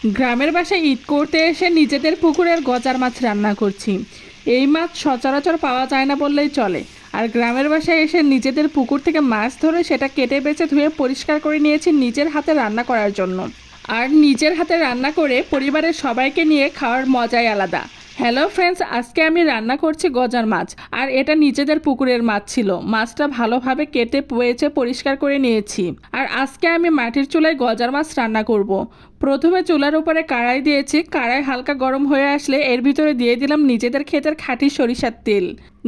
গ্রামের বাসায় ঈদ করতে এসে নিজেদের পুকুরের গজার মাছ রান্না করছি। এই মাছ সচরাচর পাওয়া যায় না বললেই চলে। আর গ্রামের বাসায় এসে নিজেদের পুকুর থেকে মাছ ধরে সেটা কেটে বেছে ধুয়ে পরিষ্কার করে নিয়েছি নিজের হাতে রান্না করার জন্য। আর নিজের হাতে রান্না করে পরিবারের সবাইকে নিয়ে খাওয়ার মজাই আলাদা। হ্যালো ফ্রেন্ডস, আজকে আমি রান্না করছি গজার মাছ। আর এটা নিজেদের পুকুরের মাছ ছিল। মাছটা ভালোভাবে কেটে বেছে পরিষ্কার করে নিয়েছি। আর আজকে আমি মাটির চুলায় গজার মাছ রান্না করব। প্রথমে চুলার উপরে কড়াই দিয়েছি। কড়াই হালকা গরম হয়ে আসলে এর ভিতরে দিয়ে দিলাম নিজেদের ক্ষেতের খাঁটি সরিষার তেল।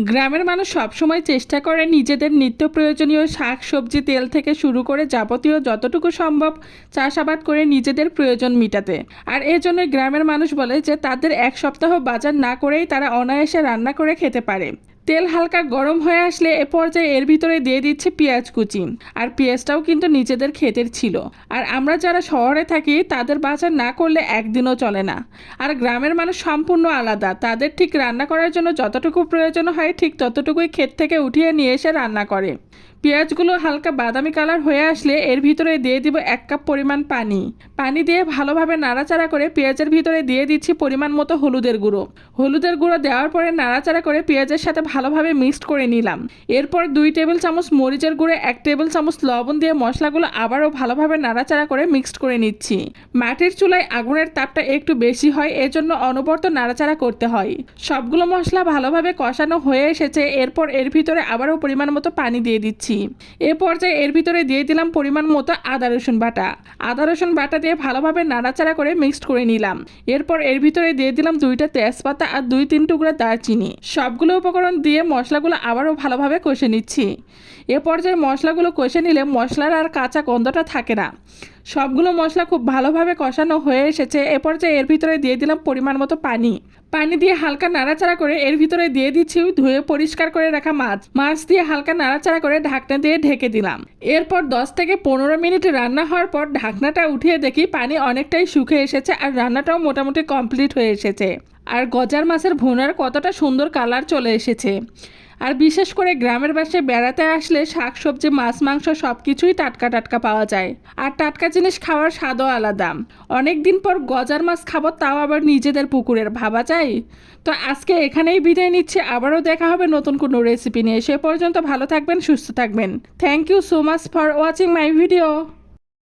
গ্রামের মানুষ সবসময় চেষ্টা করে নিজেদের নিত্য প্রয়োজনীয় শাক সবজি তেল থেকে শুরু করে যাবতীয় যতটুকু সম্ভব চাষাবাদ করে নিজেদের প্রয়োজন মেটাতে। আর এজন্যই গ্রামের মানুষ বলে যে তাদের এক সপ্তাহ বাজার না করেই তারা অনায়াসে রান্না করে খেতে পারে। তেল হালকা গরম হয়ে আসলে এ পর্যায়ে এর ভিতরে দিয়ে দিচ্ছি পেঁয়াজ কুচি। আর পেঁয়াজটাও কিন্তু নিজেদের ক্ষেতের ছিল। আর আমরা যারা শহরে থাকি তাদের বাজার না করলে একদিনও চলে না। আর গ্রামের মানুষ সম্পূর্ণ আলাদা। তাদের ঠিক রান্না করার জন্য যতটুকু প্রয়োজন হয় ঠিক ততটুকুই ক্ষেত থেকে উঠিয়ে নিয়ে এসে রান্না করে। পেঁয়াজগুলো হালকা বাদামি কালার হয়ে আসলে এর ভিতরে দিয়ে দিব 1 কাপ পরিমাণ পানি। পানি দিয়ে ভালোভাবে নাড়াচাড়া করে পেঁয়াজের ভিতরে দিয়ে দিচ্ছি পরিমাণ মতো হলুদের গুঁড়ো। হলুদের গুঁড়ো দেওয়ার পরে নাড়াচাড়া করে পেঁয়াজের সাথে ভালোভাবে মিক্সড করে নিলাম। এরপর 2 টেবিল চামচ মরিচের গুঁড়ো 1 টেবিল চামচ লবণ দিয়ে মশলাগুলো আবারও ভালোভাবে নাড়াচাড়া করে মিক্সড করে নিচ্ছি। মাটির চুলায় আগুনের তাপটা একটু বেশি হয়, এজন্য অনবরত নাড়াচাড়া করতে হয়। সবগুলো মশলা ভালোভাবে কষানো হয়ে এসেছে। এরপর এর ভিতরে আবারও পরিমাণ মতো পানি দিয়ে দিচ্ছি। এ পর্যায়ে এর ভিতরে দিয়ে দিলাম পরিমাণ মতো আদা রসুন বাটা। আদা রসুন বাটা দিয়ে ভালোভাবে নাড়াচাড়া করে মিক্সড করে নিলাম। এরপর এর ভিতরে দিয়ে দিলাম 2টা তেজপাতা আর 2-3 টুকরা দারচিনি। সবগুলো উপকরণ দিয়ে মশলাগুলো আবারও ভালোভাবে কষে নিচ্ছি। এ পর্যায়ে মশলাগুলো কষে নিলে মশলার আর কাঁচা গন্ধটা থাকে না। সবগুলো মশলা খুব ভালোভাবে কষানো হয়ে এসেছে। এ পর্যায়ে এর ভিতরে দিয়ে দিলাম পরিমাণ মতো পানি। পানি দিয়ে হালকা নাড়াচাড়া করে এর ভিতরে দিয়ে দিচ্ছি ধুয়ে পরিষ্কার করে রাখা মাছ দিয়ে হালকা নাড়াচাড়া করে ঢাকনা দিয়ে ঢেকে দিলাম। এরপর 10 থেকে 15 মিনিট রান্না হওয়ার পর ঢাকনাটা উঠিয়ে দেখি পানি অনেকটাই শুকিয়ে এসেছে আর রান্নাটাও মোটামুটি কমপ্লিট হয়ে এসেছে। আর গজার মাছের ভুনার কতটা সুন্দর কালার চলে এসেছে। আর বিশেষ করে গ্রামের বাসায় বেড়াতে আসলে শাক সবজি মাছ মাংস সব কিছুই টাটকা টাটকা পাওয়া যায়। আর টাটকা জিনিস খাওয়ার স্বাদও আলাদা। অনেক দিন পর গজার মাছ খাবো, তাও আবার নিজেদের পুকুরের, ভাবা যায়। তো আজকে এখানেই বিদায় নিচ্ছি। আবারও দেখা হবে নতুন কোনো রেসিপি নিয়ে। সে পর্যন্ত ভালো থাকবেন, সুস্থ থাকবেন। Thank you so much for watching my video.